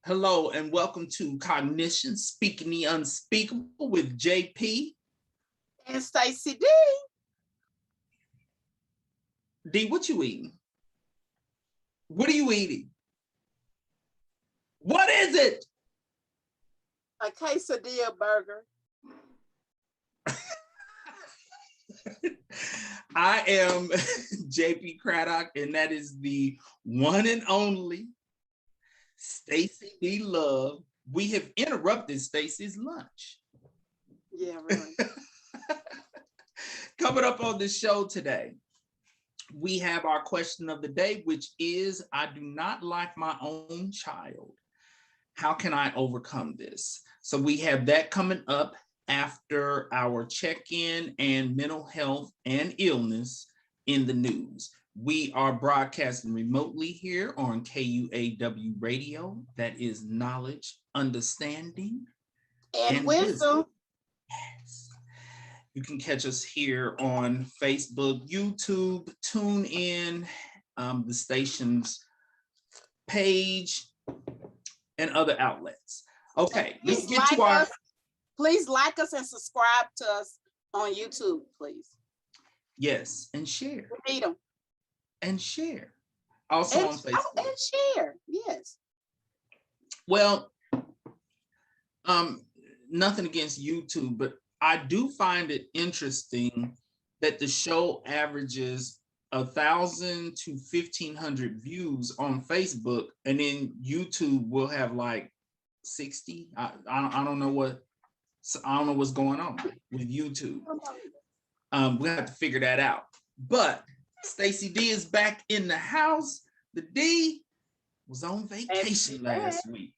Hello and welcome to Cognitions, Speaking the Unspeakable with JP. And Stacy D. D, what you eating? What are you eating? What is it? A quesadilla burger. I am JP Craddock, and that is the one and only Stacy D. Love. We have interrupted Stacy's lunch. Yeah, really. Coming up on the show today, we have our question of the day, which is, I do not like my own child. How can I overcome this? So we have that coming up after our check-in and mental health and illness in the news. We are broadcasting remotely here on KUAW radio. That is knowledge, understanding, and wisdom. Yes. You can catch us here on Facebook, YouTube, TuneIn, the station's page, and other outlets. Okay, let's get to our... Please like us and subscribe to us on YouTube, please. Yes, and share. We need them. And share. Also on Facebook. And share, yes. Well, nothing against YouTube, but I do find it interesting that the show averages 1,000 to 1,500 views on Facebook, and then YouTube will have like 60. I don't know what's going on with YouTube. We'll have to figure that out. But Stacy D is back in the house. The D was on vacation last week.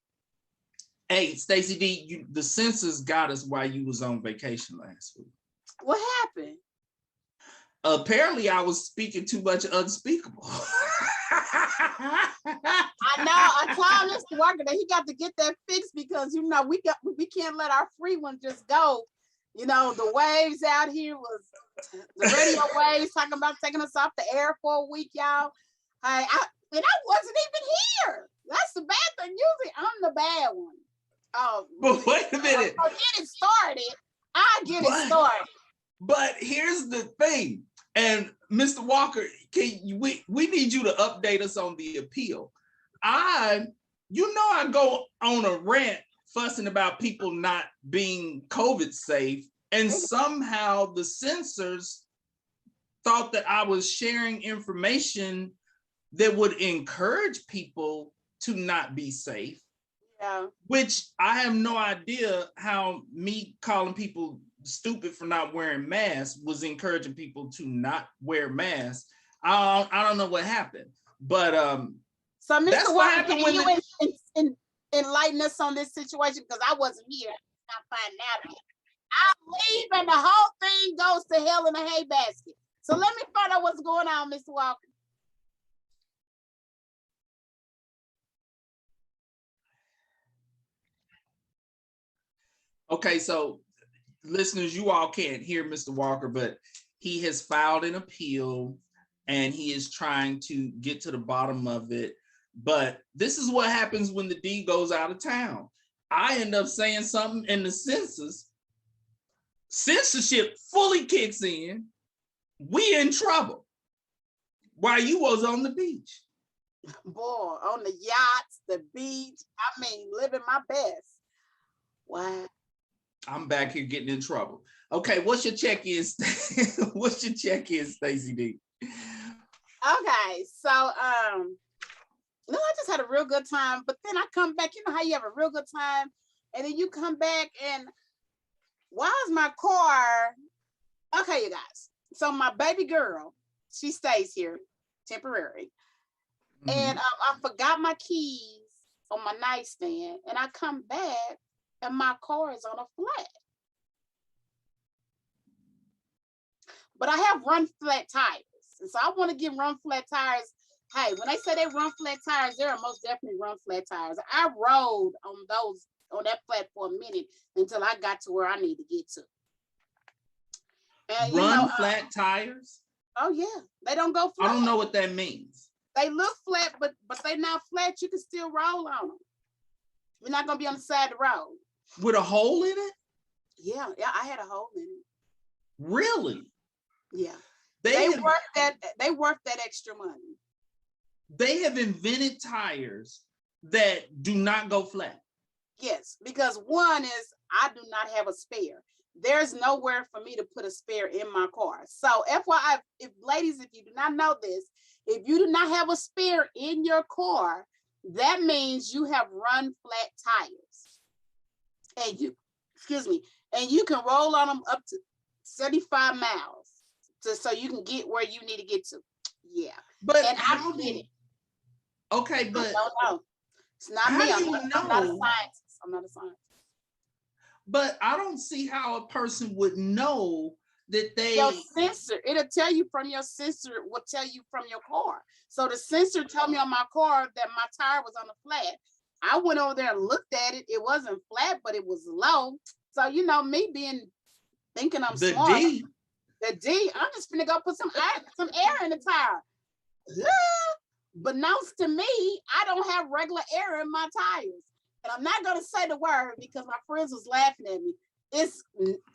Hey, Stacy D, the censors got us while you was on vacation last week. What happened? Apparently, I was speaking too much unspeakable. I know. I told Mr. Walker that he got to get that fixed because we can't let our free one just go. You know, the waves out here was the radio waves talking about taking us off the air for a week, y'all. I wasn't even here. That's the bad thing. Usually, I'm the bad one. But wait a minute. I'll get it started. It started. But here's the thing, and Mr. Walker, we need you to update us on the appeal. I go on a rant fussing about people not being COVID safe, and somehow the censors thought that I was sharing information that would encourage people to not be safe. Yeah. Which I have no idea how me calling people stupid for not wearing masks was encouraging people to not wear masks. I don't know what happened, but so Mr. Walker, can you enlighten us on this situation, because I wasn't here. I find out. I'm leaving. The whole thing goes to hell in a hay basket. So let me find out what's going on, Mr. Walker. Okay, so listeners, you all can't hear Mr. Walker, but he has filed an appeal and he is trying to get to the bottom of it. But this is what happens when the D goes out of town. I end up saying something and the censorship fully kicks in. We in trouble while you was on the beach. Boy, on the yachts, the beach, I mean, living my best. Wow. I'm back here getting in trouble. Okay, what's your check-in? What's your check-in, Stacy D? Okay, so I just had a real good time, but then I come back. You know how you have a real good time, and then you come back, and why is my car? Okay, you guys. So my baby girl, she stays here temporary, and I forgot my keys on my nightstand, and I come back. And my car is on a flat. But I have run flat tires. And so I want to give run flat tires. Hey, when they say they run flat tires, there are most definitely run flat tires. I rode on that flat for a minute until I got to where I need to get to. And, run flat tires? Oh yeah. They don't go flat. I don't know what that means. They look flat, but they're not flat. You can still roll on them. We're not gonna be on the side of the road. With a hole in it? Yeah, I had a hole in it. Really? Yeah. They worth that extra money. They have invented tires that do not go flat. Yes, because one is I do not have a spare. There's nowhere for me to put a spare in my car. So FYI, if ladies, if you do not know this, if you do not have a spare in your car, that means you have run flat tires. And you can roll on them up to 75 miles so you can get where you need to get to. Yeah. But and I get it. Okay, but I don't know. It's not me. I'm not a scientist. I'm not a scientist. But I don't see how a person would know that your sensor, it'll tell you from your sensor, will tell you from your car. So the sensor told me on my car that my tire was on the flat. I went over there and looked at it. It wasn't flat, but it was low. So me thinking I'm smart. The D, I'm just gonna go put some air in the tire. But knows to me, I don't have regular air in my tires. And I'm not gonna say the word because my friends was laughing at me.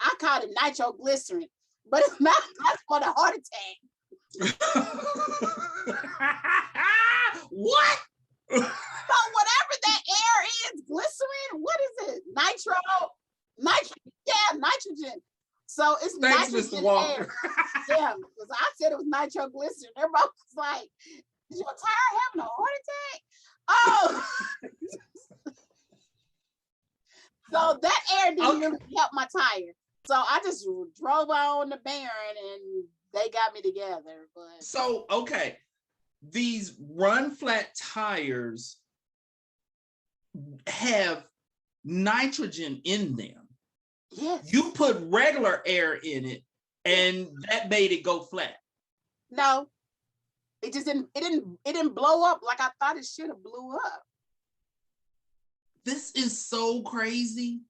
I call it nitroglycerin, but it's not. That's for the heart attack. What? So whatever that air is, glycerin. What is it? Nitrogen. So it's Thanks, nitrogen Mr. Walker. air. Yeah, because I said it was nitroglycerin. Everybody was like, "Is your tire having a heart attack?" Oh. So that air didn't really help my tire. So I just drove on the Baron and they got me together. But so okay, these run flat tires have nitrogen in them. Yes. You put regular air in it and that made it go flat. No. It just didn't blow up like I thought it should have blew up. This is so crazy.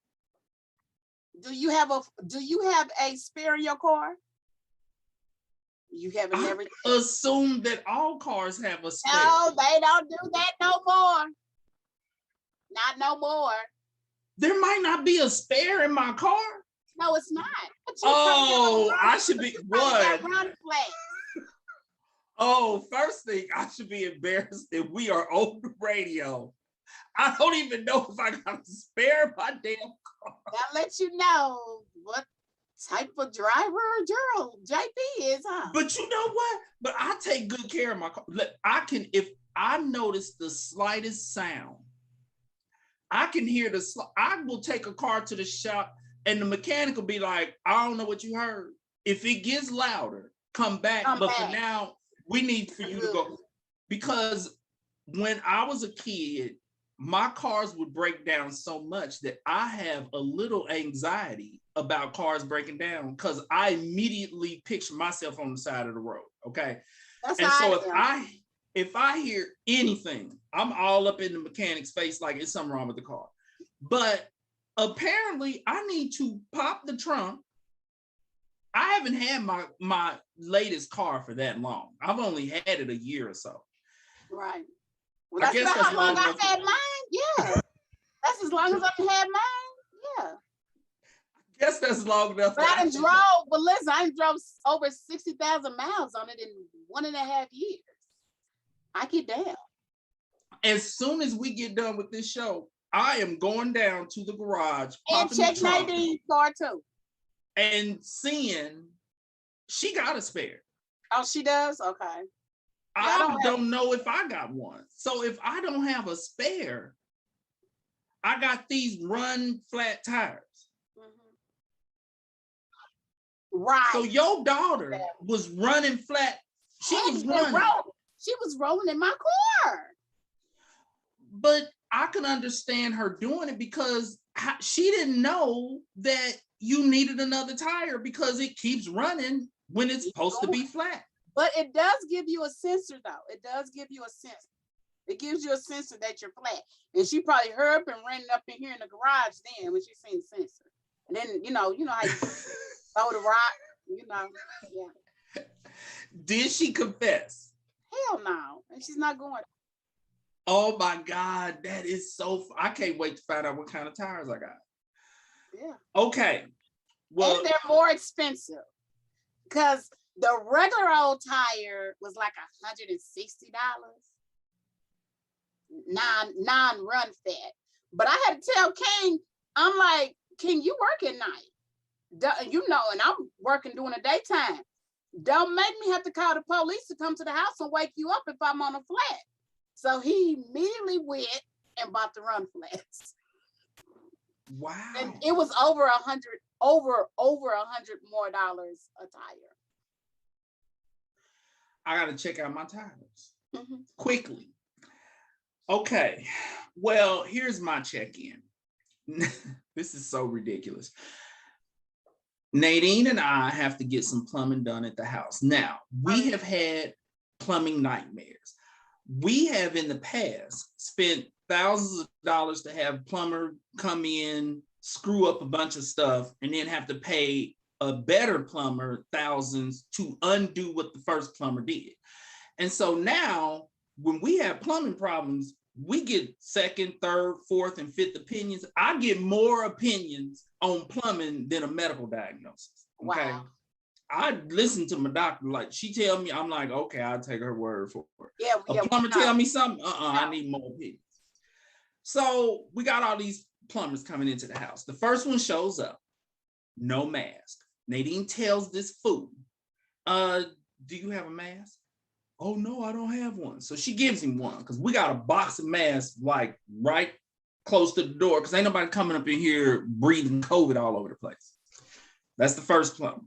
Do you have a spare in your car? You haven't never assumed that all cars have a spare. No, they don't do that no more. Not no more. There might not be a spare in my car. No, it's not. Oh, I should be what? Run flat. Oh, first thing, I should be embarrassed that we are on the radio. I don't even know if I got a spare in my damn car. That lets you know what type of driver or girl JP is, huh? But you know what? But I take good care of my car. If I notice the slightest sound, I can hear I will take a car to the shop and the mechanic will be like, I don't know what you heard. If it gets louder, come back. For now, we need for you to go. Because when I was a kid, my cars would break down so much that I have a little anxiety about cars breaking down because I immediately picture myself on the side of the road. Okay. That's and so if I hear anything, I'm all up in the mechanic's face like it's something wrong with the car. But apparently I need to pop the trunk. I haven't had my latest car for that long. I've only had it a year or so. Right. Well, that's about how long I've had mine. Yeah. That's as long as I've had mine. Yeah. I guess that's long enough. But I drove over 60,000 miles on it in 1.5 years. I get down. As soon as we get done with this show, I am going down to the garage and check Nadine's car too. And seeing she got a spare. Oh, she does? Okay. I don't know if I got one. So if I don't have a spare, I got these run flat tires. Mm-hmm. Right. So your daughter was running flat. She was rolling in my car. But I can understand her doing it because she didn't know that you needed another tire because it keeps running when it's supposed to be flat. But it does give you a sensor, though. It does give you a sensor. It gives you a sensor that you're flat. And she probably heard up and ran up in here in the garage then when she seen the sensor. And then, you know how you throw the rock, yeah. Did she confess? Hell no. And she's not going. Oh my God, that is so, I can't wait to find out what kind of tires I got. Yeah. Okay. Well, and they're more expensive because the regular old tire was like $160, non-run fat. But I had to tell King, I'm like, King, you work at night, you know, and I'm working during the daytime. Don't make me have to call the police to come to the house and wake you up if I'm on a flat. So he immediately went and bought the run flats. wow. And it was over $100 more dollars a tire. I got to check out my tires Mm-hmm. quickly. Okay. Well, here's my check-in. This is so ridiculous. Nadine and I have to get some plumbing done at the house. Now, we have had plumbing nightmares. We have in the past spent thousands of dollars to have plumber come in, screw up a bunch of stuff, and then have to pay a better plumber thousands to undo what the first plumber did. And so now when we have plumbing problems, we get second, third, fourth, and fifth opinions. I get more opinions on plumbing than a medical diagnosis. Okay. Wow. I listen to my doctor, like she tell me, I'm like, okay, I'll take her word for it. Yeah, a plumber tell me something, I need more opinions. So we got all these plumbers coming into the house. The first one shows up, no mask. Nadine tells this fool, do you have a mask? Oh no, I don't have one. So she gives him one because we got a box of masks like right close to the door because ain't nobody coming up in here breathing COVID all over the place. That's the first plumber.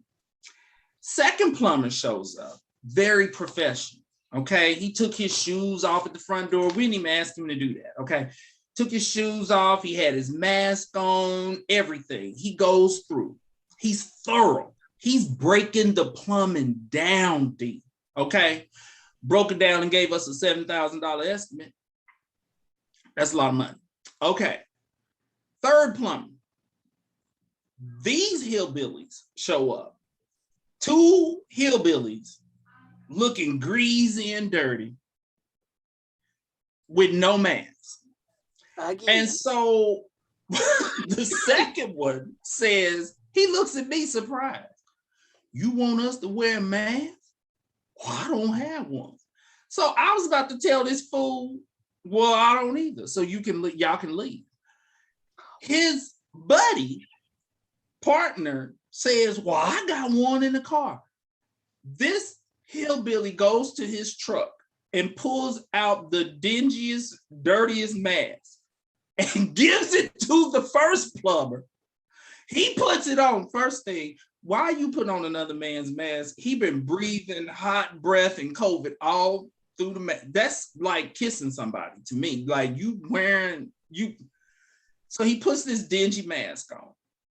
Second plumber shows up, very professional. Okay, he took his shoes off at the front door. We didn't even ask him to do that. Okay, took his shoes off. He had his mask on, everything. He goes through. He's thorough. He's breaking the plumbing down deep. Okay. Broke it down and gave us a $7,000 estimate. That's a lot of money. Okay. Third plumber. These hillbillies show up. Two hillbillies looking greasy and dirty with no mask. Again. And so the second one says, he looks at me surprised. You want us to wear masks? Well, I don't have one. So I was about to tell this fool, well, I don't either. So y'all can leave. His buddy, partner says, well, I got one in the car. This hillbilly goes to his truck and pulls out the dingiest, dirtiest mask and gives it to the first plumber. He puts it on first thing. Why are you putting on another man's mask? He been breathing hot breath and COVID all through the mask. That's like kissing somebody to me. Like you wearing, you. So he puts this dingy mask on.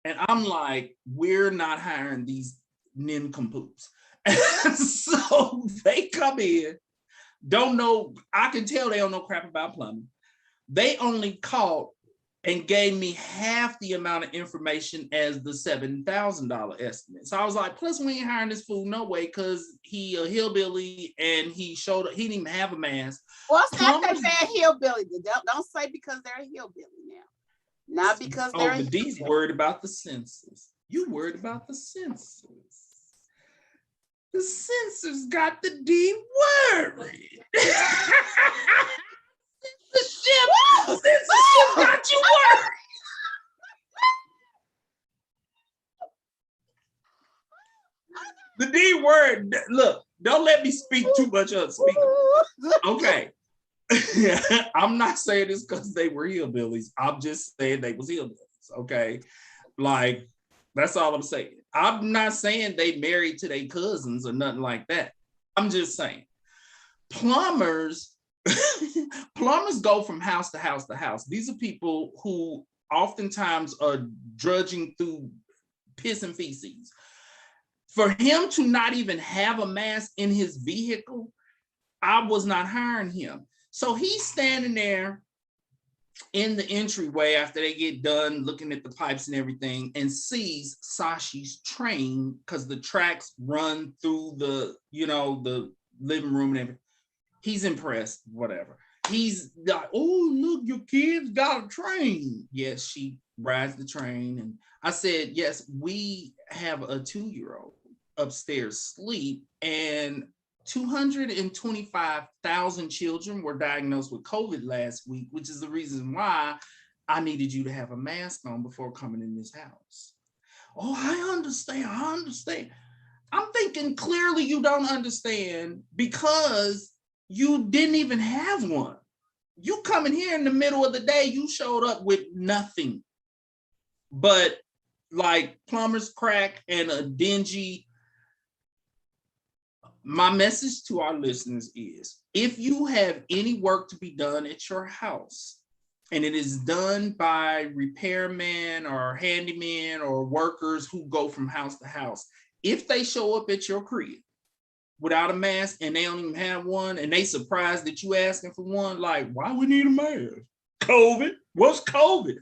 And I'm like, we're not hiring these nincompoops. And so they come in, don't know, I can tell they don't know crap about plumbing. They only caught and gave me half the amount of information as the $7,000 estimate. So I was like, plus we ain't hiring this fool no way because he a hillbilly and he showed up, he didn't even have a mask. Well, it's not that they're hillbilly. Don't say because they're a hillbilly now. Not because they're but D's worried about the census. You worried about the census. The census got the D worried. Censorship got you worried. The D word, look, don't let me speak too much unspeakable. Okay. I'm not saying this because they were hillbillies. I'm just saying they was hillbillies. Okay. Like, that's all I'm saying. I'm not saying they married to their cousins or nothing like that. I'm just saying plumbers go from house to house to house. These are people who oftentimes are drudging through piss and feces. For him to not even have a mask in his vehicle, I was not hiring him. So he's standing there in the entryway after they get done looking at the pipes and everything and sees Sashi's train because the tracks run through the, the living room and everything. He's impressed, whatever. he's like, oh, look, your kids got a train. Yes, she rides the train. And I said, yes, we have a 2-year-old upstairs sleep, and 225,000 children were diagnosed with COVID last week, which is the reason why I needed you to have a mask on before coming in this house. Oh, I understand. I'm thinking clearly you don't understand because you didn't even have one. You coming here in the middle of the day, you showed up with nothing but like plumber's crack and a dingy. My message to our listeners is, if you have any work to be done at your house and it is done by repairmen or handymen or workers who go from house to house, if they show up at your crib without a mask and they don't even have one and they surprised that you asking for one, like, why we need a mask? COVID? What's COVID?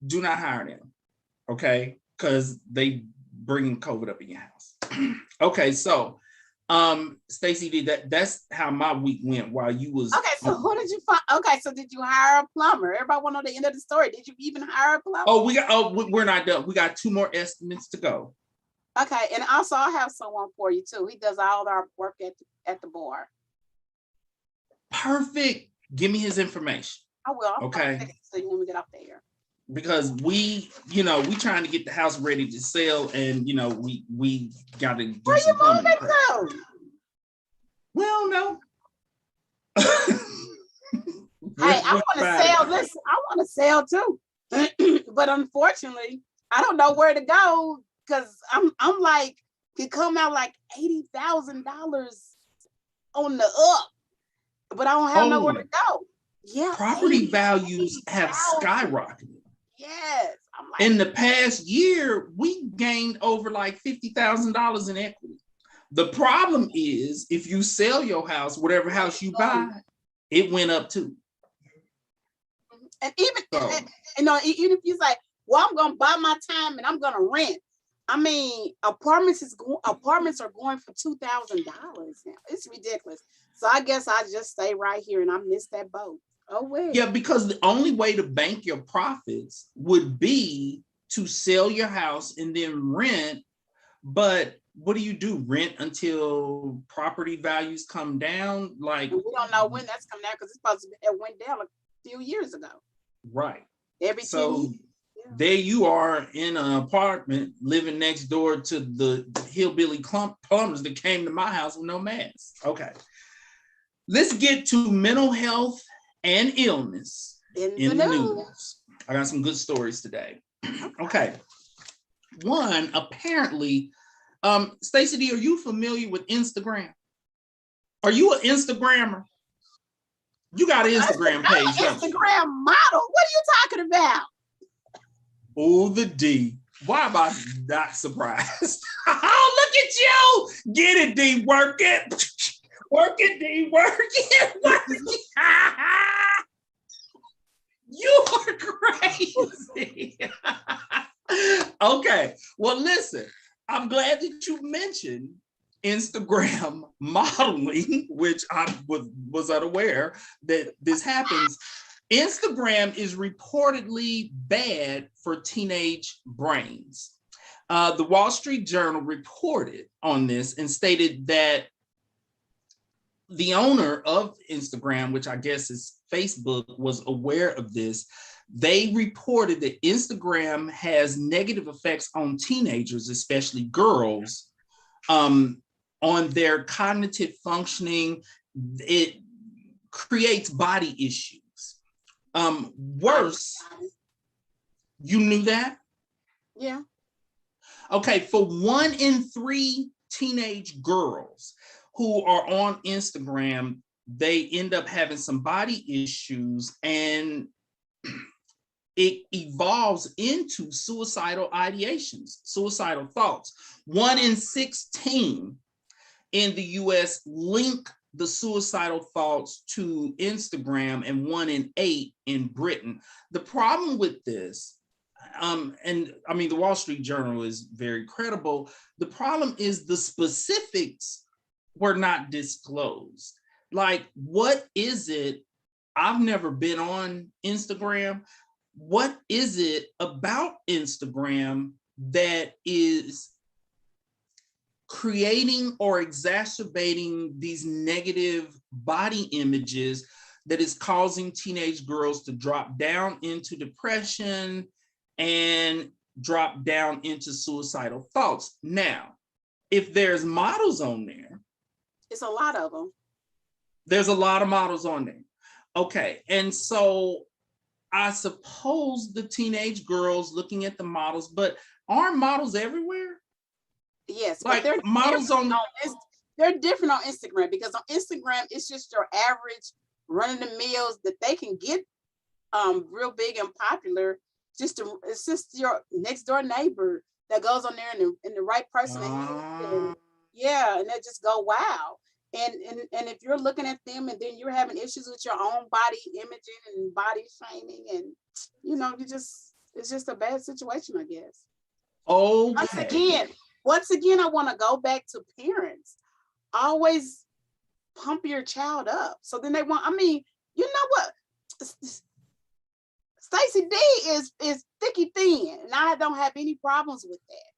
Do not hire them, okay? Because they bringing COVID up in your house. Okay, so Stacy, that's how my week went while you was. Okay, so who did you find? Okay, so did you hire a plumber? Everybody want to know the end of the story. Did you even hire a plumber? We're not done. We got 2 more estimates to go. Okay, and also I have someone for you too. He does all our work at the bar. Perfect. Give me his information. I will. Okay. So you when we get off the air. Because we trying to get the house ready to sell, and we got to do Where some you moving to? Well, no. Hey, I want to sell. Listen, I want to sell too, but unfortunately, I don't know where to go because I'm like, could come out like $80,000 on the up, but I don't have nowhere to go. Yeah, property values have skyrocketed. Yes, I'm like, in the past year, we gained over like $50,000 in equity. The problem is, if you sell your house, whatever house you buy, it went up too. And even if you say, well, I'm gonna buy my time and I'm gonna rent. I mean, apartments are going for $2,000 now. It's ridiculous. So I guess I just stay right here and I missed that boat. Oh, wait. Yeah, because the only way to bank your profits would be to sell your house and then rent. But what do? Rent until property values come down? Like, and we don't know when that's coming down because it's supposed to have went down a few years ago. Right. Every 10 years. Yeah. There you are in an apartment living next door to the hillbilly plumbers that came to my house with no mask. Okay. Let's get to mental health and illness in the news. I got some good stories today. Okay. One, apparently, Stacy, are you familiar with Instagram? Are you an Instagrammer? You got an Instagram page. I'm an Instagram model. What are you talking about? Oh, the D. Why am I not surprised? Oh, look at you. Get it, D. Work it. Work it, D. Work it. Work it. You are crazy. Okay. Well, listen, I'm glad that you mentioned Instagram modeling, which I was unaware that this happens. Instagram is reportedly bad for teenage brains. The Wall Street Journal reported on this and stated that the owner of Instagram, which I guess is Facebook, was aware of this. They reported that Instagram has negative effects on teenagers, especially girls, on their cognitive functioning. It creates body issues. Worse, you knew that? Yeah. Okay, for 1 in 3 teenage girls who are on Instagram, they end up having some body issues, and it evolves into suicidal ideations, suicidal thoughts. 1 in 16 in the US link the suicidal thoughts to Instagram, and 1 in 8 in Britain. The problem with this, and I mean, the Wall Street Journal is very credible. The problem is the specifics were not disclosed. Like, what is it I've never been on Instagram. What is it about Instagram that is creating or exacerbating these negative body images that is causing teenage girls to drop down into depression and drop down into suicidal thoughts? Now, if there's models on there, it's a lot of them. There's a lot of models on there. Okay, and so I suppose the teenage girls looking at the models, but aren't models everywhere? Yes, Like, but they're models on they're different on Instagram, because on Instagram it's just your average running the mills that they can get real big and popular. It's just your next door neighbor that goes on there and the right person and yeah, and they just go wow. And if you're looking at them and then you're having issues with your own body imaging and body shaming, and it's just a bad situation, I guess. Okay. Once again, I want to go back to parents. Always pump your child up. So then they want, I mean, you know what? Stacy D is thicky thin, and I don't have any problems with that,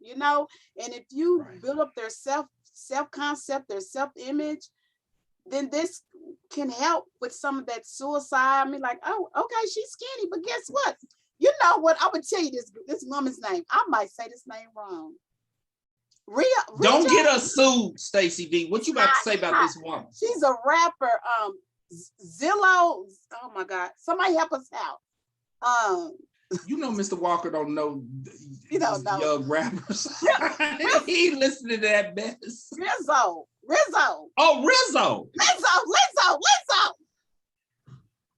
And if you build up their self-concept, their self-image, then this can help with some of that suicide. I mean, like, oh, okay, she's skinny, but guess what? You know what? I would tell you this woman's name. I might say this name wrong. Don't get us sued, Stacy D. What you about to say about this woman? She's a rapper. Zillow. Oh my God! Somebody help us out. Mr. Walker don't know. You don't know young rappers. He listened to that mess. Rizzo. Oh, Rizzo. Lizzo.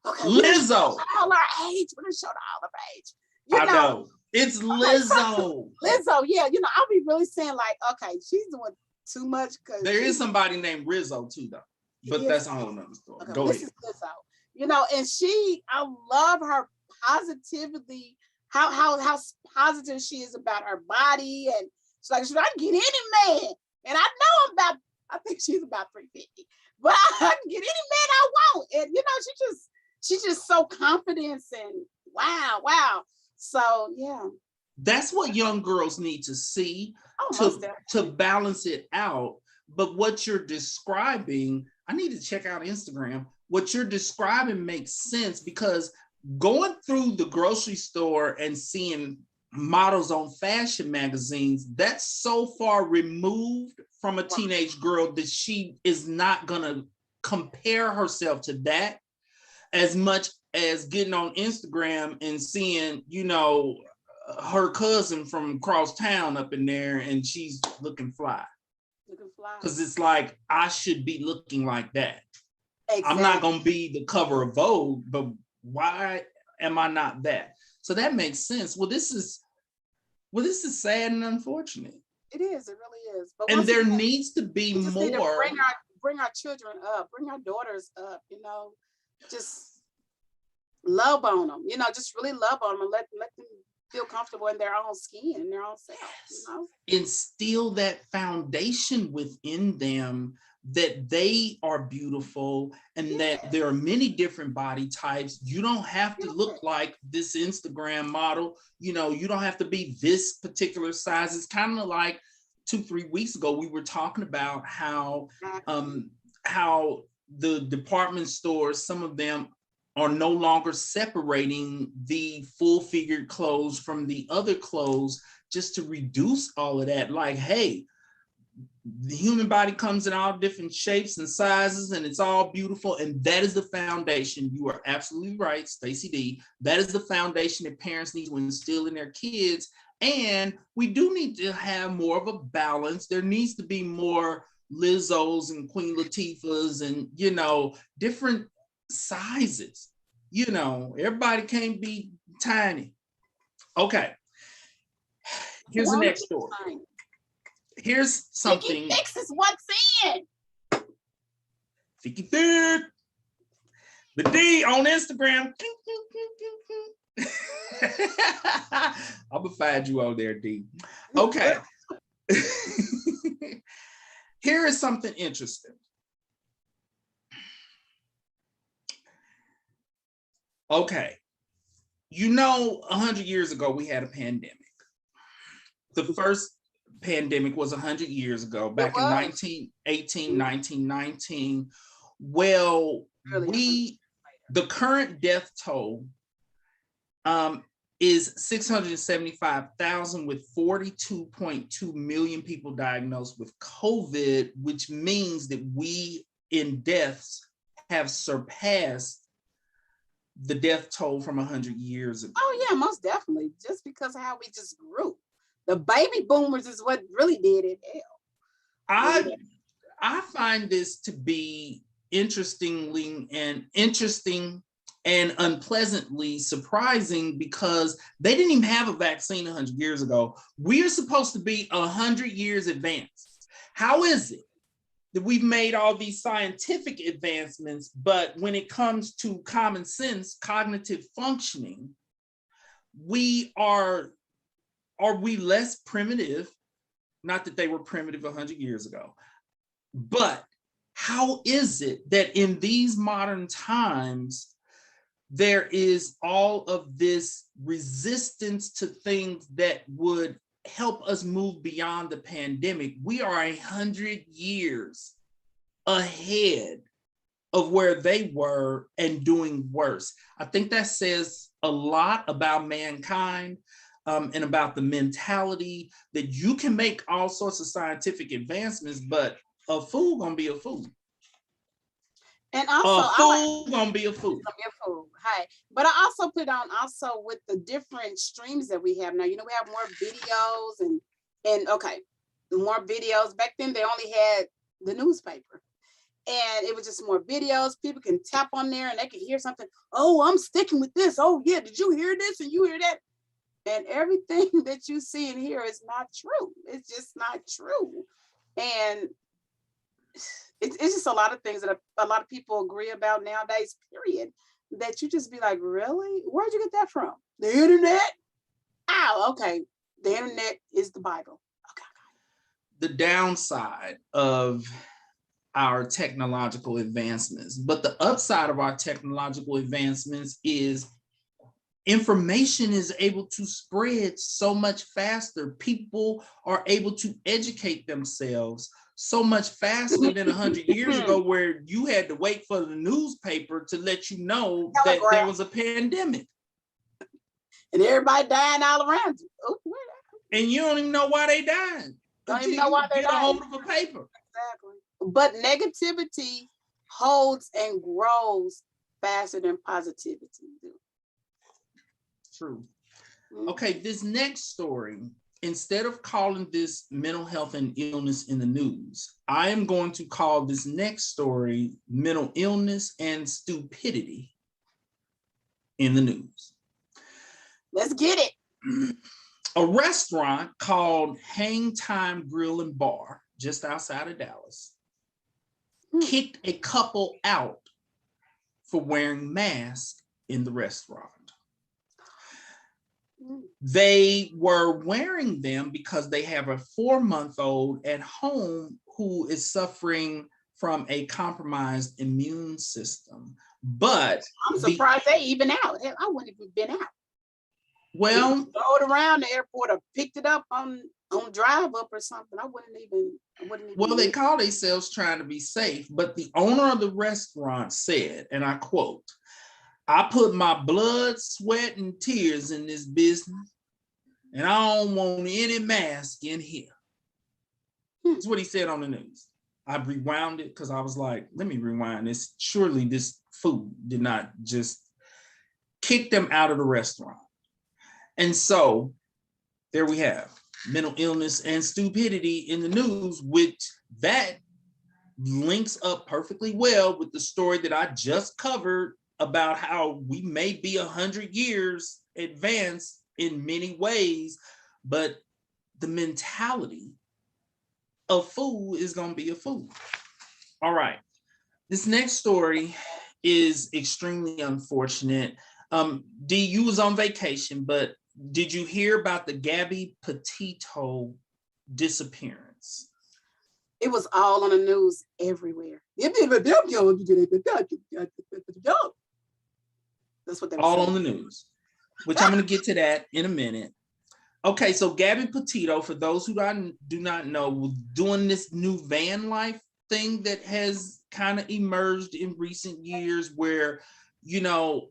Okay, Lizzo. All our age. We're gonna show all our age. I know. It's Lizzo. Lizzo, yeah. I'll be really saying like, okay, she's doing too much. There is somebody named Rizzo too, though. But that's a whole nother story. Okay, Go ahead. Lizzo. And I love her positivity, how positive she is about her body, and she's like, should I get any man? And I think she's about 350, but I can get any man I want. And she's just so confident, and wow. So yeah, that's what young girls need to see to balance it out. But what you're describing, I need to check out Instagram. What you're describing makes sense, because going through the grocery store and seeing models on fashion magazines, that's so far removed from a teenage girl that she is not gonna compare herself to that as much as getting on Instagram and seeing, her cousin from across town up in there and she's looking fly. Because it's like, I should be looking like that. Exactly. I'm not going to be the cover of Vogue, but why am I not that? So that makes sense. Well, this is sad and unfortunate. It is. It really is. But and there needs to be more. Need to bring our children up, bring our daughters up, just love on them, just really love on them and let them feel comfortable in their own skin, in their own self, Instill that foundation within them that they are beautiful and that there are many different body types. You don't have to look like this Instagram model. You don't have to be this particular size. It's kind of like 2-3 weeks ago, we were talking about how the department stores, some of them are no longer separating the full-figured clothes from the other clothes, just to reduce all of that. Like, hey, the human body comes in all different shapes and sizes, and it's all beautiful. And that is the foundation. You are absolutely right, Stacy D. That is the foundation that parents need to instill in their kids. And we do need to have more of a balance. There needs to be more Lizzos and Queen Latifahs and, different sizes. Everybody can't be tiny. Okay. Here's the next story. Here's something. Fix is what's in. Ficky Thick. The D on Instagram. I'm gonna find you on there, D. Okay. Here is something interesting. Okay. You know, 100 years ago, we had a pandemic. The first pandemic was 100 years ago, back in 1918, 1919. Well, the current death toll is 675,000 with 42.2 million people diagnosed with COVID, which means that we in deaths have surpassed the death toll from 100 years ago. Oh yeah, most definitely. Just because of how we just grew. The baby boomers is what really did it. Hell. I find this to be interesting and unpleasantly surprising because they didn't even have a vaccine 100 years ago. We are supposed to be 100 years advanced. How is it that we've made all these scientific advancements, but when it comes to common sense, cognitive functioning, are we less primitive? Not that they were primitive 100 years ago, but how is it that in these modern times, there is all of this resistance to things that would help us move beyond the pandemic? We are 100 years ahead of where they were and doing worse. I think that says a lot about mankind and about the mentality that you can make all sorts of scientific advancements, but a fool gonna be a fool. And also, a fool gonna be a fool. Hi. But I also put on also with the different streams that we have now. You know, we have more videos and okay, more videos. Back then they only had the newspaper. And it was just more videos. People can tap on there and they can hear something. Oh, I'm sticking with this. Oh yeah, did you hear this? And you hear that? And everything that you see and hear is not true. It's just not true. And it's just a lot of things that a lot of people agree about nowadays, period, that you just be like, really? Where'd you get that from? The internet? Oh, okay. The internet is the Bible. Okay. The downside of our technological advancements, but the upside of our technological advancements is information is able to spread so much faster. People are able to educate themselves so much faster than 100 years ago, where you had to wait for the newspaper to let you know that there was a pandemic. And everybody dying all around you. Oh, and you don't even know why they died. Don't even know why they get a hold of a paper. Exactly. But negativity holds and grows faster than positivity do. True. Okay, this next story, instead of calling this mental health and illness in the news, I am going to call this next story mental illness and stupidity in the news. Let's get it. A restaurant called Hang Time Grill and Bar, just outside of Dallas, kicked a couple out for wearing masks in the restaurant. They were wearing them because they have a 4-month-old at home who is suffering from a compromised immune system. But I'm surprised they even out. I wouldn't have been out. Well, rode around the airport or picked it up on drive up or something. I wouldn't even. Well, they call themselves trying to be safe, but the owner of the restaurant said, and I quote, "I put my blood, sweat, and tears in this business, and I don't want any mask in here." That's what he said on the news. I rewound it because I was like, let me rewind this. Surely this food did not just kick them out of the restaurant. And so there we have mental illness and stupidity in the news, which that links up perfectly well with the story that I just covered about how we may be 100 years advanced in many ways, but the mentality of fool is going to be a fool. All right. This next story is extremely unfortunate. You was on vacation, but did you hear about the Gabby Petito disappearance? It was all on the news everywhere. That's what they were all saying. on the news, which I'm going to get to that in a minute. Okay, so Gabby Petito, for those who do not know, was doing this new van life thing that has kind of emerged in recent years where, you know,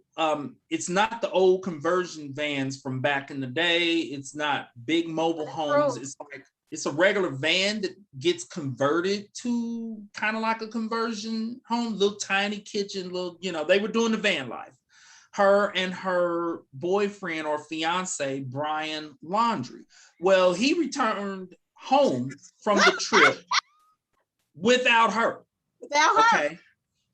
it's not the old conversion vans from back in the day. It's not big mobile homes. It's like, it's a regular van that gets converted to kind of like a conversion home, little tiny kitchen, little, you know, they were doing the van life. Her and her boyfriend or fiance, Brian Laundrie. Well, he returned home from the trip without her. Without her. Okay.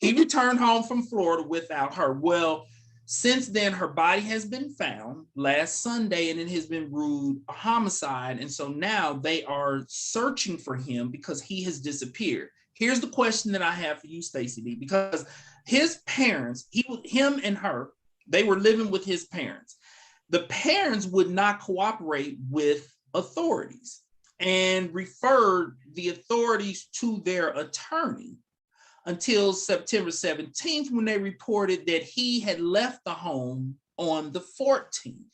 He returned home from Florida without her. Well, since then, her body has been found last Sunday, and it has been ruled a homicide. And so now they are searching for him because he has disappeared. Here's the question that I have for you, Stacy B, because his parents, him and her, they were living with his parents. The parents would not cooperate with authorities and referred the authorities to their attorney until September 17th, when they reported that he had left the home on the 14th.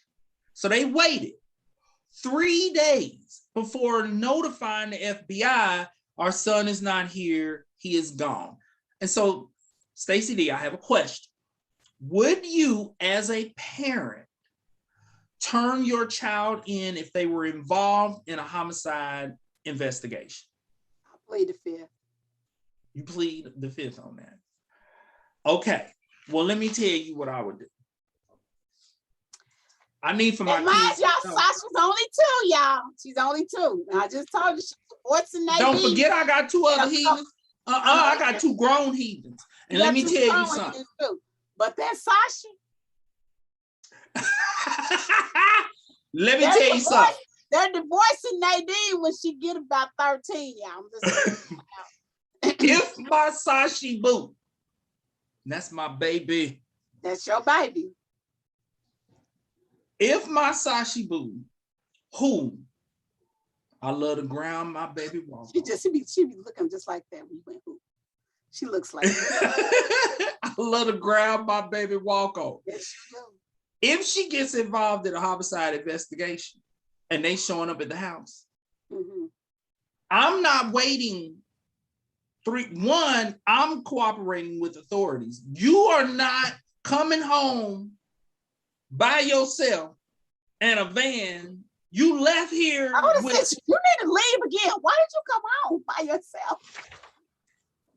So they waited 3 days before notifying the FBI, our son is not here, he is gone. And so, Stacy D, I have a question. Would you, as a parent, turn your child in if they were involved in a homicide investigation? I plead the fifth. You plead the fifth on that. Okay. Well, let me tell you what I would do. I need for my kids. Y'all, Sasha's only 2, y'all. She's only 2. I just told you. What's the name? Don't forget, I got 2 other heathens. I got 2 grown heathens. And let me tell you something. But that's Sasha. Let me tell you something. They're divorcing Nadine when she get about 13, y'all. I'm just if my Sashi boo, that's my baby. That's your baby. If my Sashi boo, who I love to ground my baby walk. She be looking just like that when you went who. She looks like that. I love to grab my baby walk on. Yes, she do. If she gets involved in a homicide investigation and they showing up at the house, I'm not waiting. 1, I'm cooperating with authorities. You are not coming home by yourself in a van. You left here. You need to leave again. Why did you come home by yourself?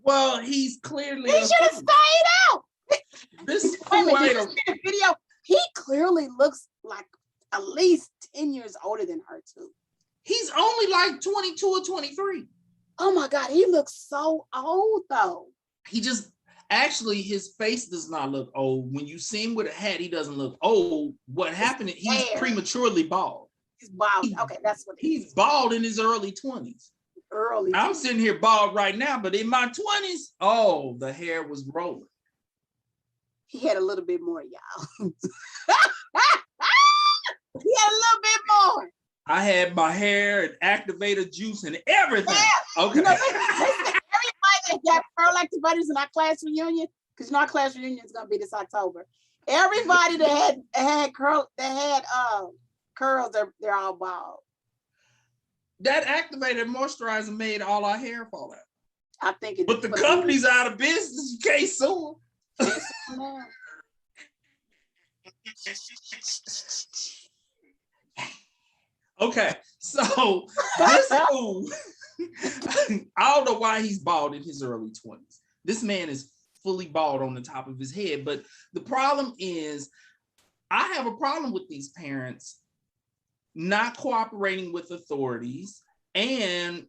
Well, he's clearly. He should have stayed out. This is video. He clearly looks like at least 10 years older than her too. He's only like 22 or 23. Oh my God, he looks so old though. He just, actually, his face does not look old. When you see him with a hat, he doesn't look old. What happened? He's prematurely bald. He's bald. Okay, that's what he's bald in his early 20s. I'm sitting here bald right now, but in my 20s, oh, the hair was rolling. He had a little bit more, y'all. He had a little bit more. I had my hair and activator juice and everything. Yeah. Okay. You know, everybody that got pearl activators in our class reunion, because you know our class reunion is gonna be this October. Everybody that had curls, they're all bald. That activator moisturizer made all our hair fall out. I think it. But the company's out of business. You can't sue them. Okay, so this fool, I don't know why he's bald in his early 20s. This man is fully bald on the top of his head. But the problem is, I have a problem with these parents not cooperating with authorities and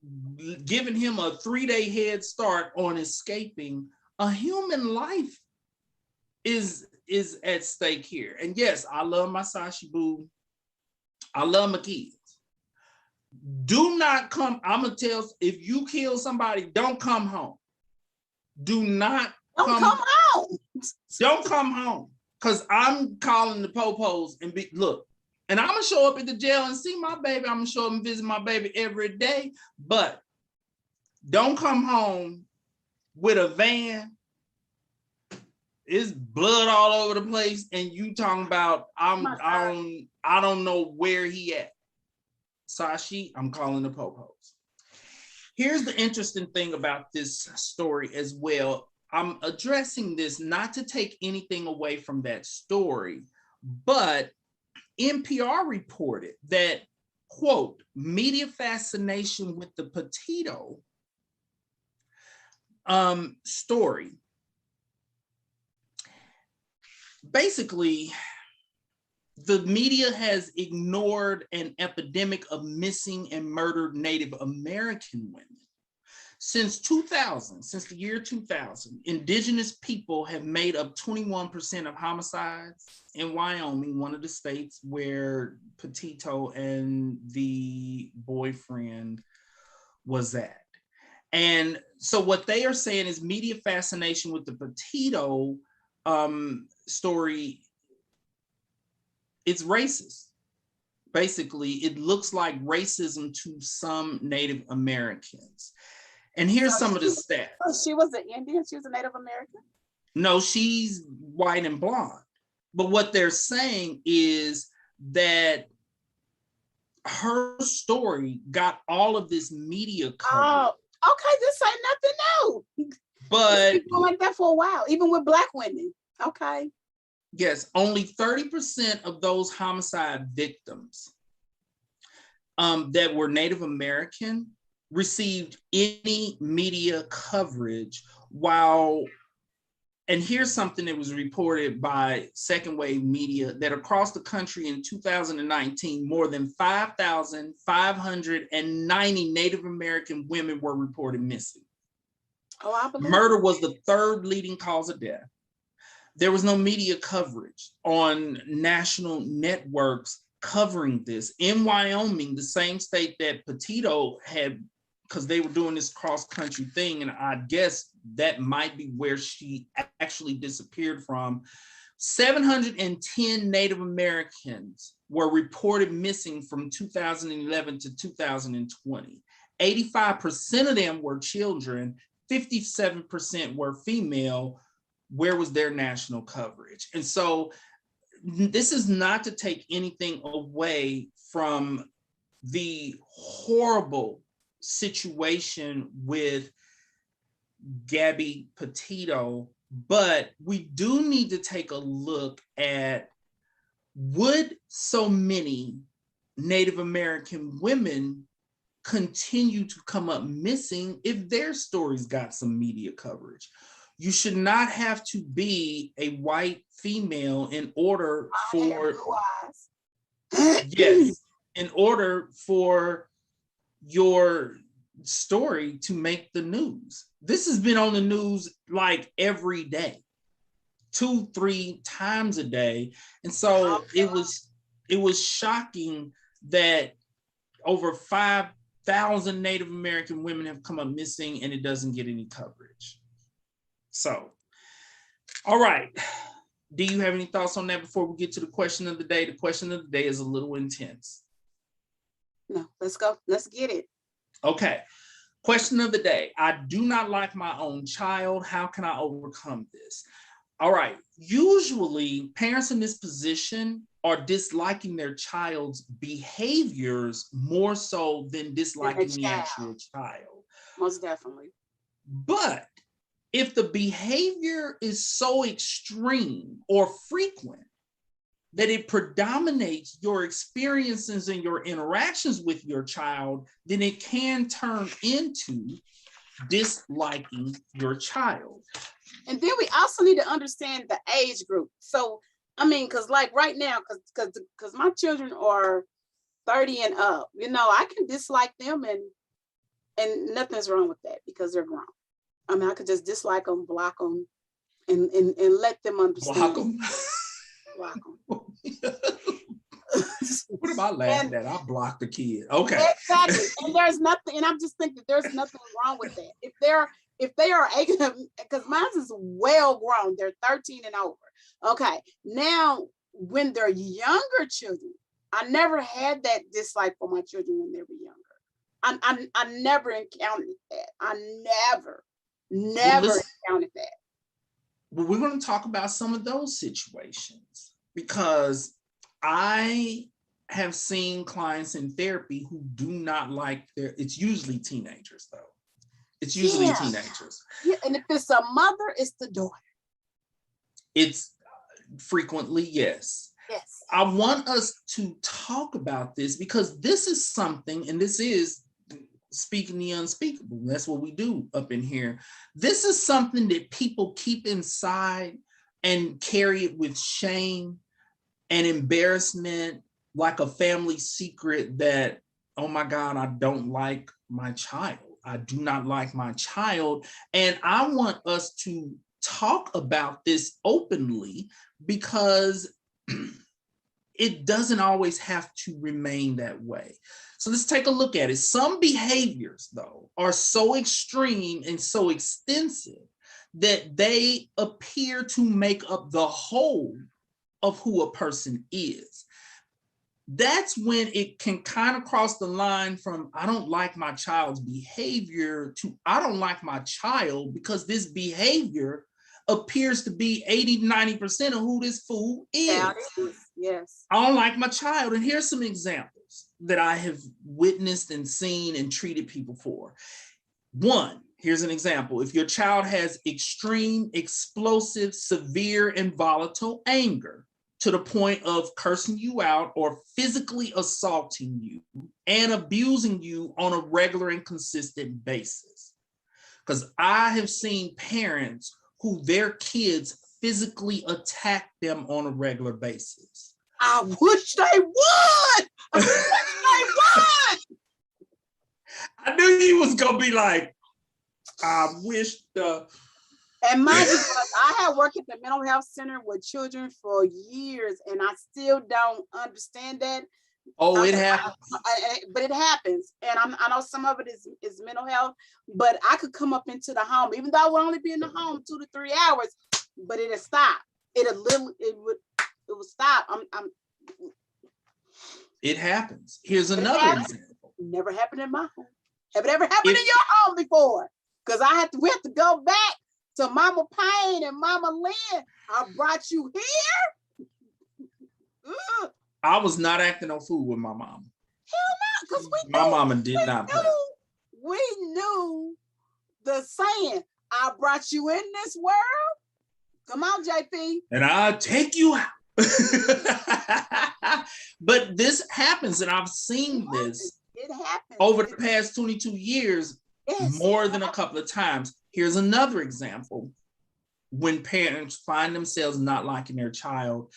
giving him a 3-day head start on escaping. A human life is at stake here. And yes, I love my Sashi boo. I love my kids. Do not come. I'm gonna tell, if you kill somebody, don't come home. Do not come home. Don't come home. Because I'm calling the popos and look, and I'm gonna show up at the jail and see my baby. I'm gonna show up and visit my baby every day. But don't come home with a van. it's blood all over the place, and you talking about I don't know where he at. Sashi, I'm calling the popos. Here's the interesting thing about this story as well. I'm addressing this not to take anything away from that story, but NPR reported that, quote, media fascination with the Petito story. Basically, the media has ignored an epidemic of missing and murdered Native American women. Since the year 2000, indigenous people have made up 21% of homicides in Wyoming, one of the states where Petito and the boyfriend was at. And so what they are saying is media fascination with the Petito story, it's racist. Basically, it looks like racism to some Native Americans. And here's some of the stats. She was an Indian? She was a Native American? No, she's white and blonde. But what they're saying is that her story got all of this media coverage. Oh, okay, this ain't nothing new. But it's been like that for a while, even with Black women. Okay. Yes, only 30% of those homicide victims that were Native American received any media coverage, and here's something that was reported by Second Wave Media, that across the country in 2019, more than 5,590 Native American women were reported missing. Oh, I believe Murder was the third leading cause of death. There was no media coverage on national networks covering this. In Wyoming, the same state that Petito had, because they were doing this cross-country thing, and I guess that might be where she actually disappeared from. 710 Native Americans were reported missing from 2011 to 2020. 85% of them were children, 57% were female. Where was their national coverage? And so this is not to take anything away from the horrible situation with Gabby Petito, but we do need to take a look at, would so many Native American women continue to come up missing if their stories got some media coverage? You should not have to be a white female in order for yes, in order for your story to make the news. This has been on the news like every day, 2-3 times a day. And so it was shocking that over 5,000 Native American women have come up missing and it doesn't get any coverage. So, all right. Do you have any thoughts on that before we get to the question of the day? The question of the day is a little intense. No, let's go. Let's get it. Okay. Question of the day. I do not like my own child. How can I overcome this? All right. Usually, parents in this position are disliking their child's behaviors more so than disliking the actual child. Most definitely. But if the behavior is so extreme or frequent that it predominates your experiences and your interactions with your child, then it can turn into disliking your child. And then we also need to understand the age group. So, I mean, because like right now, because my children are 30 and up, you know, I can dislike them and nothing's wrong with that because they're grown. I mean, I could just dislike them, block them, and let them understand. Block them. Block them. What am I laughing at? I blocked the kid. Okay. Exactly. And there's nothing, and I'm just thinking there's nothing wrong with that. If they are, because mine is well grown, they're 13 and over. Okay. Now, when they're younger children, I never had that dislike for my children when they were younger. I never encountered that. I never encountered that. Well, we're going to talk about some of those situations because I have seen clients in therapy who do not like it's usually teenagers though. It's usually teenagers. Yeah, and if it's a mother, it's the daughter. It's frequently, yes. Yes. I want us to talk about this because this is something, and this is speaking the unspeakable. That's what we do up in here. This is something that people keep inside and carry it with shame and embarrassment, like a family secret that, oh my God, I don't like my child. I do not like my child. And I want us to talk about this openly because it doesn't always have to remain that way. So let's take a look at it. Some behaviors, though, are so extreme and so extensive that they appear to make up the whole of who a person is. That's when it can kind of cross the line from I don't like my child's behavior to I don't like my child because this behavior appears to be 80-90% of who this fool is. Yes. I don't like my child. And here's some examples that I have witnessed and seen and treated people for. One, here's an example. If your child has extreme, explosive, severe, and volatile anger to the point of cursing you out or physically assaulting you and abusing you on a regular and consistent basis. Because I have seen parents who their kids physically attack them on a regular basis. I wish they would. I wish they would. I knew you was gonna be like, I wish the. And mind you, I have worked at the mental health center with children for years, and I still don't understand that. Oh, it happens. But it happens, and I know some of it is mental health. But I could come up into the home, even though I would only be in the home 2 to 3 hours, but it'll stop. It would stop. It happens. Here's another example. Never happened in my home. Have it ever happened in your home before? Because we have to go back to Mama Payne and Mama Lynn. I brought you here. I was not acting no fool with my mom. Hell no, because my mama did not. We knew the saying, I brought you in this world. Come on, JP. And I'll take you out. But this happens, and I've seen this over the past 22 years, more than a couple of times. Here's another example. When parents find themselves not liking their child,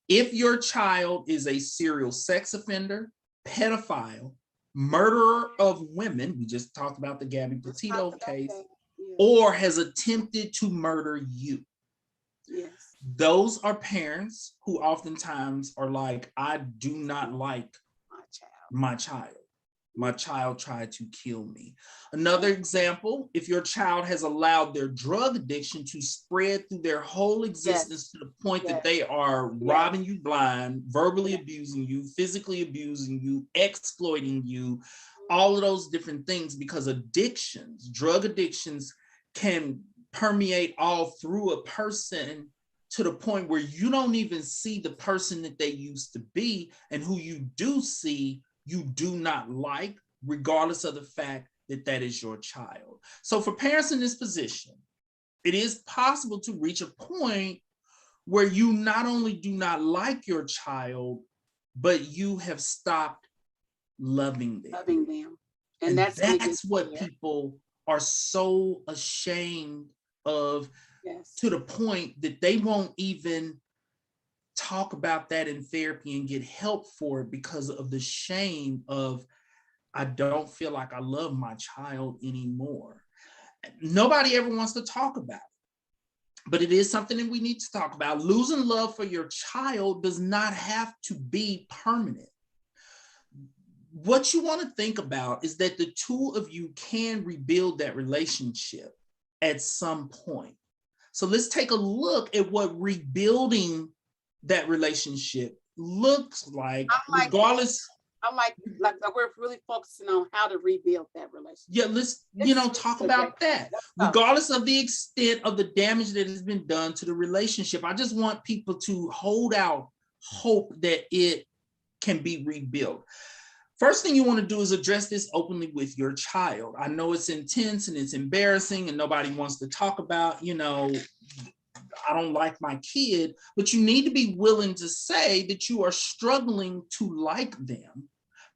if your child is a serial sex offender, pedophile, murderer of women, we just talked about the Gabby Petito case, or has attempted to murder you. Yes. Those are parents who oftentimes are like, I do not like my child. My child tried to kill me. Another example, if your child has allowed their drug addiction to spread through their whole existence to the point that they are robbing you blind, verbally abusing you, physically abusing you, exploiting you, all of those different things, because addictions, drug addictions can permeate all through a person to the point where you don't even see the person that they used to be, and who you do see, you do not like, regardless of the fact that that is your child. So for parents in this position, it is possible to reach a point where you not only do not like your child, but you have stopped loving them. And that's what people are so ashamed of, to the point that they won't even talk about that in therapy and get help for it because of the shame of, I don't feel like I love my child anymore. Nobody ever wants to talk about it, but it is something that we need to talk about. Losing love for your child does not have to be permanent. What you want to think about is that the two of you can rebuild that relationship at some point. So let's take a look at what rebuilding that relationship looks like, regardless I'm like we're really focusing on how to rebuild that relationship. Yeah, let's, talk about that. Regardless of the extent of the damage that has been done to the relationship, I just want people to hold out hope that it can be rebuilt. First thing you want to do is address this openly with your child. I know it's intense and it's embarrassing and nobody wants to talk about, I don't like my kid, but you need to be willing to say that you are struggling to like them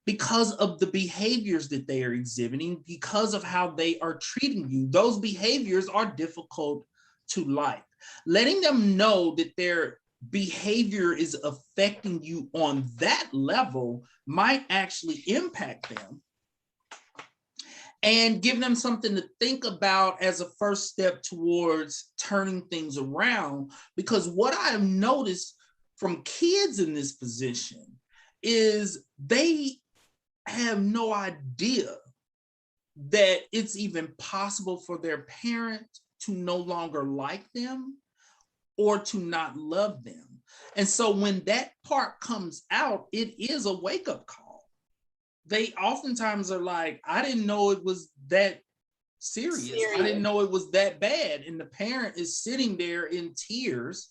because of the behaviors that they are exhibiting, because of how they are treating you. Those behaviors are difficult to like. Letting them know that their behavior is affecting you on that level might actually impact them, and give them something to think about as a first step towards turning things around. Because what I have noticed from kids in this position is they have no idea that it's even possible for their parent to no longer like them or to not love them. And so when that part comes out, it is a wake-up call. They oftentimes are like, I didn't know it was that serious. I didn't know it was that bad. And the parent is sitting there in tears,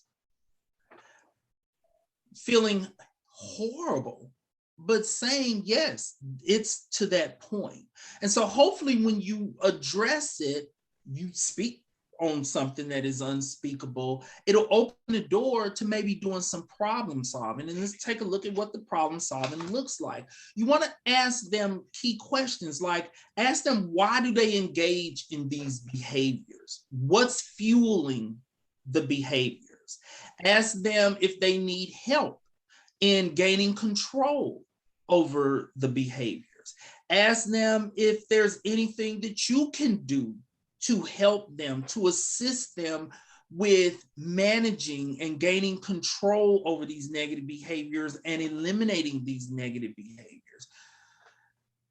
feeling horrible, but saying, yes, it's to that point. And so hopefully when you address it, you speak on something that is unspeakable, it'll open the door to maybe doing some problem solving. And let's take a look at what the problem solving looks like. You want to ask them key questions, like ask them, why do they engage in these behaviors? What's fueling the behaviors? Ask them if they need help in gaining control over the behaviors. Ask them if there's anything that you can do to help them, to assist them with managing and gaining control over these negative behaviors and eliminating these negative behaviors.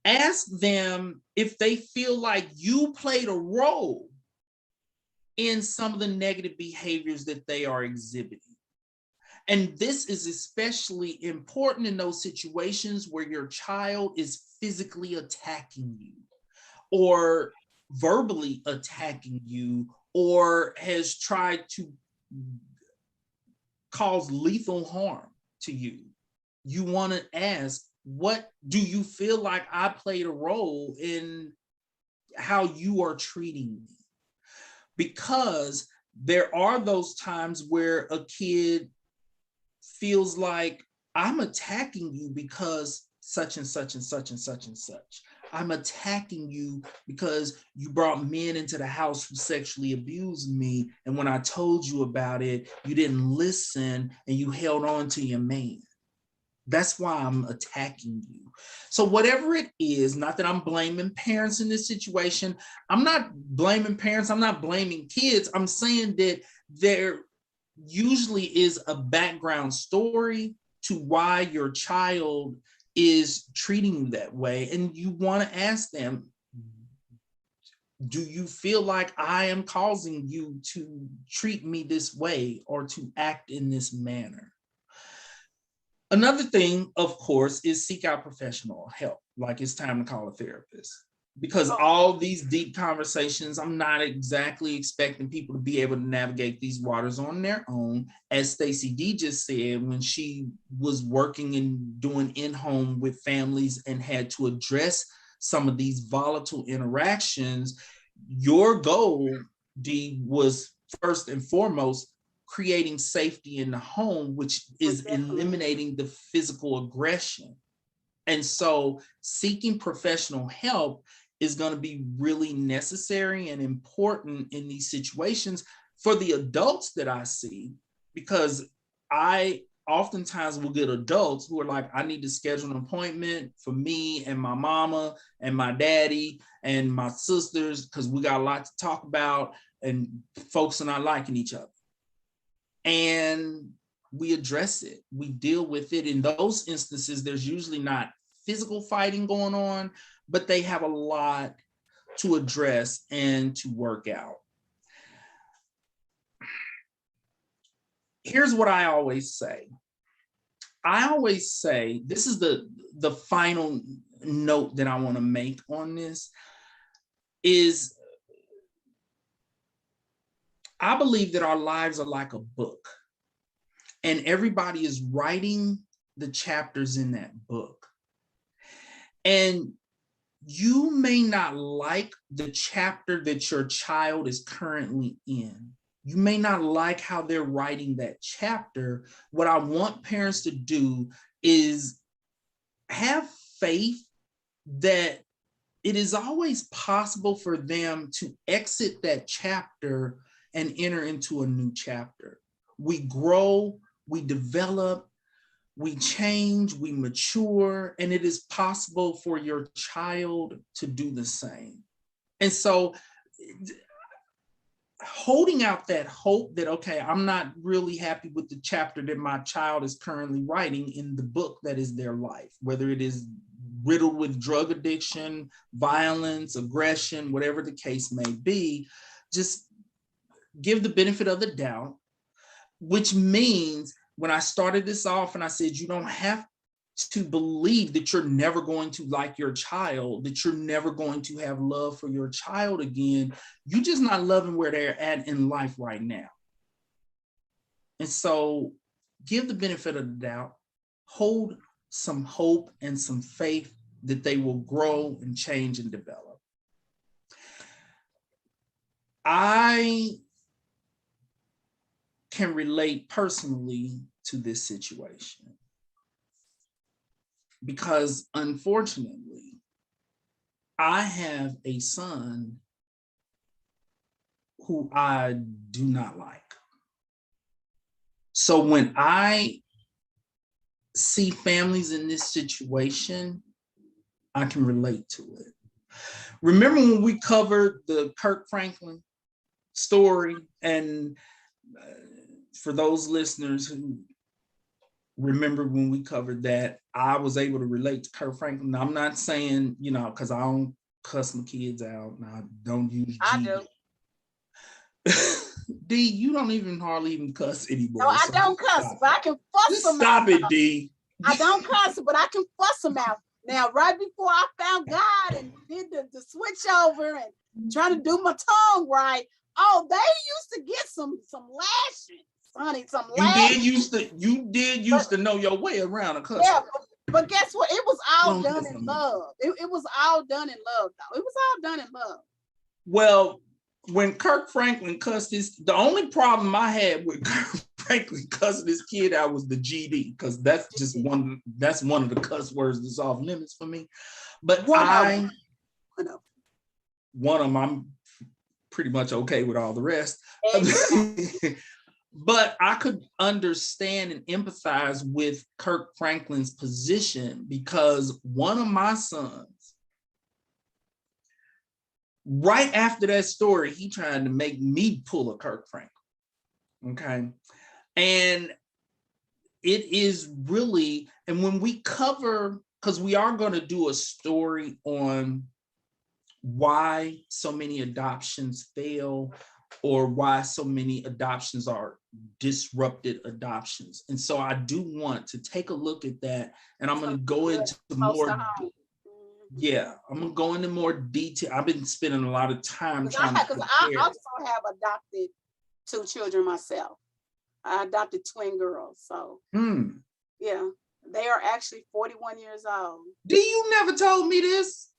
Ask them if they feel like you played a role in some of the negative behaviors that they are exhibiting. And this is especially important in those situations where your child is physically attacking you or verbally attacking you or has tried to cause lethal harm to you. You want to ask, what do you feel like I played a role in how you are treating me? Because there are those times where a kid feels like, I'm attacking you because such and such and such and such and such. I'm attacking you because you brought men into the house who sexually abused me. And when I told you about it, you didn't listen and you held on to your man. That's why I'm attacking you. So whatever it is, not that I'm blaming parents in this situation. I'm not blaming parents. I'm not blaming kids. I'm saying that there usually is a background story to why your child is treating you that way. And you want to ask them, do you feel like I am causing you to treat me this way or to act in this manner? Another thing, of course, is seek out professional help. Like it's time to call a therapist. Because all these deep conversations, I'm not exactly expecting people to be able to navigate these waters on their own. As Stacy D just said, when she was working and doing in-home with families and had to address some of these volatile interactions, your goal, D, was first and foremost creating safety in the home, which is eliminating the physical aggression. And so seeking professional help is going to be really necessary and important in these situations for the adults that I see, because I oftentimes will get adults who are like, I need to schedule an appointment for me and my mama and my daddy and my sisters because we got a lot to talk about and folks are not liking each other. And we address it, we deal with it. In those instances, there's usually not physical fighting going on, but they have a lot to address and to work out. Here's what I always say. I always say, this is the final note that I want to make on this, is I believe that our lives are like a book, and everybody is writing the chapters in that book. And you may not like the chapter that your child is currently in. You may not like how they're writing that chapter. What I want parents to do is have faith that it is always possible for them to exit that chapter and enter into a new chapter. We grow, we develop, we change, we mature, and it is possible for your child to do the same. And so holding out that hope that, okay, I'm not really happy with the chapter that my child is currently writing in the book that is their life, whether it is riddled with drug addiction, violence, aggression, whatever the case may be, just give the benefit of the doubt, which means when I started this off and I said, you don't have to believe that you're never going to like your child, that you're never going to have love for your child again. You're just not loving where they're at in life right now. And so give the benefit of the doubt, hold some hope and some faith that they will grow and change and develop. I can relate personally to this situation because unfortunately, I have a son who I do not like. So when I see families in this situation, I can relate to it. Remember when we covered the Kirk Franklin story? And for those listeners who remember when we covered that, I was able to relate to Kirk Franklin. Now, I'm not saying, because I don't cuss my kids out and I don't use G. I do. D, you don't even hardly even cuss anymore. No, I don't cuss, but I can fuss them out. Stop it, D. I don't cuss, but I can fuss them out. Now, right before I found God and did the switch over and trying to do my tongue right, they used to get some lashing, honey, some lashing. You did used to know your way around a cuss. Yeah, but guess what? It was all done in love. It was all done in love, though. It was all done in love. Well, when Kirk Franklin cussed the only problem I had with Kirk Franklin cussing his kid out was the GD, because that's just one of the cuss words that's off limits for me. But one of them, I'm pretty much okay with all the rest. But I could understand and empathize with Kirk Franklin's position, because one of my sons, right after that story, he tried to make me pull a Kirk Franklin. Okay. And it is really, and when we cover, because we are going to do a story on why so many adoptions fail, or why so many adoptions are disrupted adoptions. And so I do want to take a look at that, and I'm going to go into more. Yeah, I'm going to go into more detail. I've been spending a lot of time trying to prepare. I also have adopted 2 children myself. I adopted twin girls. So, yeah, they are actually 41 years old. D, you never told me this.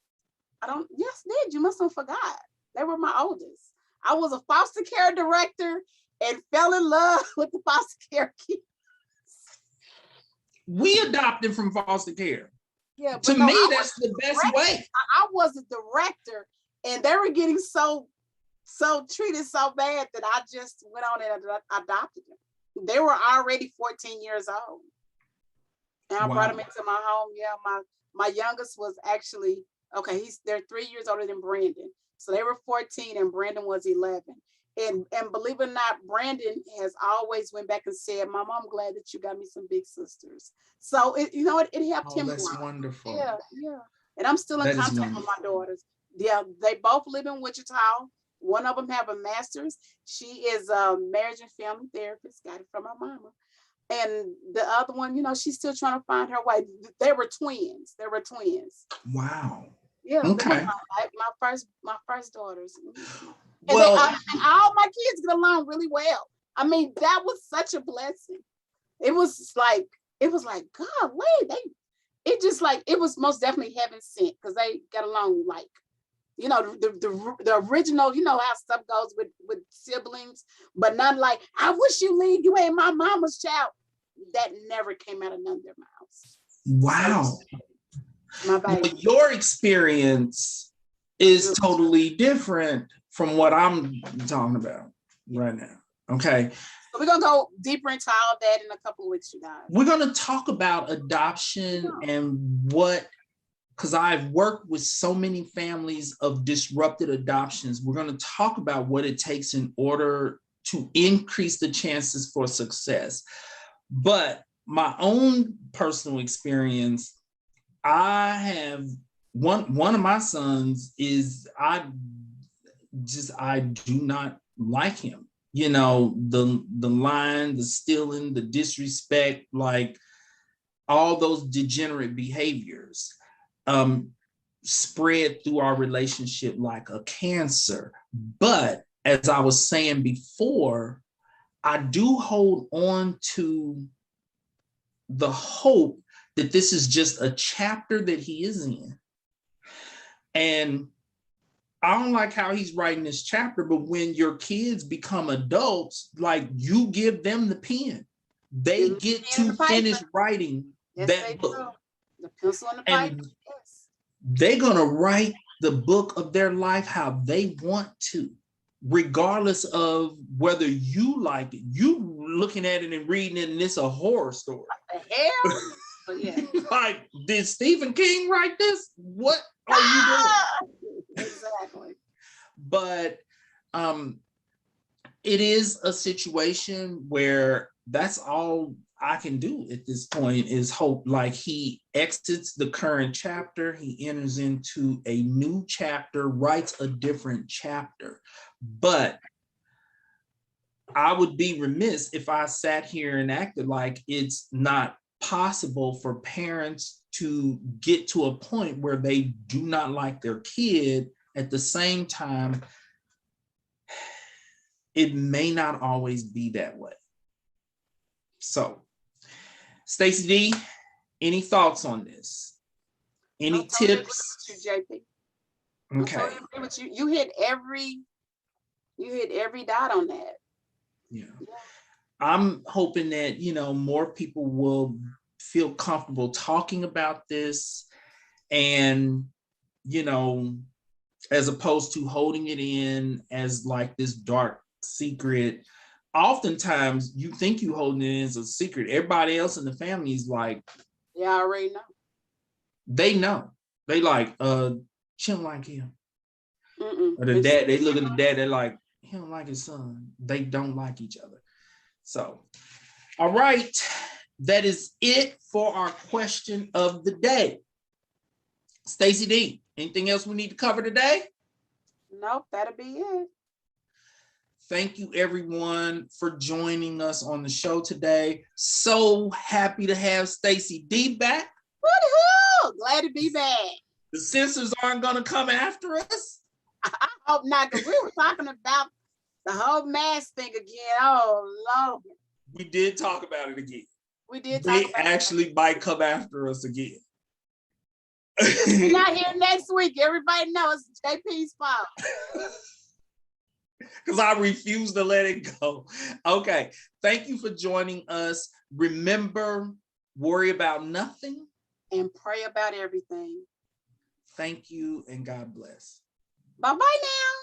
Yes, did. You must have forgot. They were my oldest. I was a foster care director and fell in love with the foster care kids. We adopted from foster care. Yeah, to me, that's the best way. I was a director, and they were getting so treated so bad that I just went on and adopted them. They were already 14 years old, and I brought them into my home. Yeah, my youngest was actually they're 3 years older than Brandon, so they were 14, and Brandon was 11. And believe it or not, Brandon has always went back and said, "Mom, I'm glad that you got me some big sisters." So it helped him. That's wonderful. Yeah. And I'm still in contact with my daughters. Yeah, they both live in Wichita. One of them have a master's. She is a marriage and family therapist. Got it from my mama. And the other one, she's still trying to find her way. They were twins. Wow. Yeah, they were Okay. my first daughters. And Well, and all my kids get along really well. I mean, that was such a blessing. It was like, God, wait, it was most definitely heaven sent, because they got along like, the original, how stuff goes with siblings, but not like, I wish you leave, you ain't my mama's child. That never came out of none of their mouths. wow. So, my baby. Well, your experience is totally different from what I'm talking about right now. Okay. So we're gonna go deeper into all of that in a couple of weeks, you guys. We're gonna talk about adoption and because I've worked with so many families of disrupted adoptions. We're gonna talk about what it takes in order to increase the chances for success. But my own personal experience, I have one of my sons is I do not like him. The lying, the stealing, the disrespect, like all those degenerate behaviors spread through our relationship like a cancer. But as I was saying before, I do hold on to the hope that this is just a chapter that he is in. And I don't like how he's writing this chapter, but when your kids become adults, like, you give them the pen. They get to finish writing that book. The pencil and the paper. Yes. They're going to write the book of their life how they want to, regardless of whether you like it. You looking at it and reading it, and it's a horror story. What the hell? But yeah. Like, did Stephen King write this? What are you doing? Exactly. But it is a situation where that's all I can do at this point is hope. Like, he exits the current chapter, he enters into a new chapter, writes a different chapter. But I would be remiss if I sat here and acted like it's not possible for parents to get to a point where they do not like their kid. At the same time, it may not always be that way. So, Stacy D, any thoughts on this? Any tips? JP. Okay. You hit every dot on that. Yeah. I'm hoping that, more people will feel comfortable talking about this, and, as opposed to holding it in as like this dark secret. Oftentimes you think you holding it in as a secret. Everybody else in the family is like, yeah, I already know. They know. They like, she don't like him. Or the dad, they look at the dad, they're like, he don't like his son. They don't like each other. So, all right. That is it for our question of the day. Stacy D, anything else we need to cover today? Nope, that'll be it. Thank you, everyone, for joining us on the show today. So happy to have Stacy D back. Woo-hoo! Glad to be back. The censors aren't going to come after us. I hope not, because we were talking about the whole mask thing again. Oh, Lord. We did talk about it again. We did. They actually might come after us again. We're not here next week. Everybody knows it's JP's fault. Because I refuse to let it go. Okay. Thank you for joining us. Remember, worry about nothing and pray about everything. Thank you, and God bless. Bye-bye now.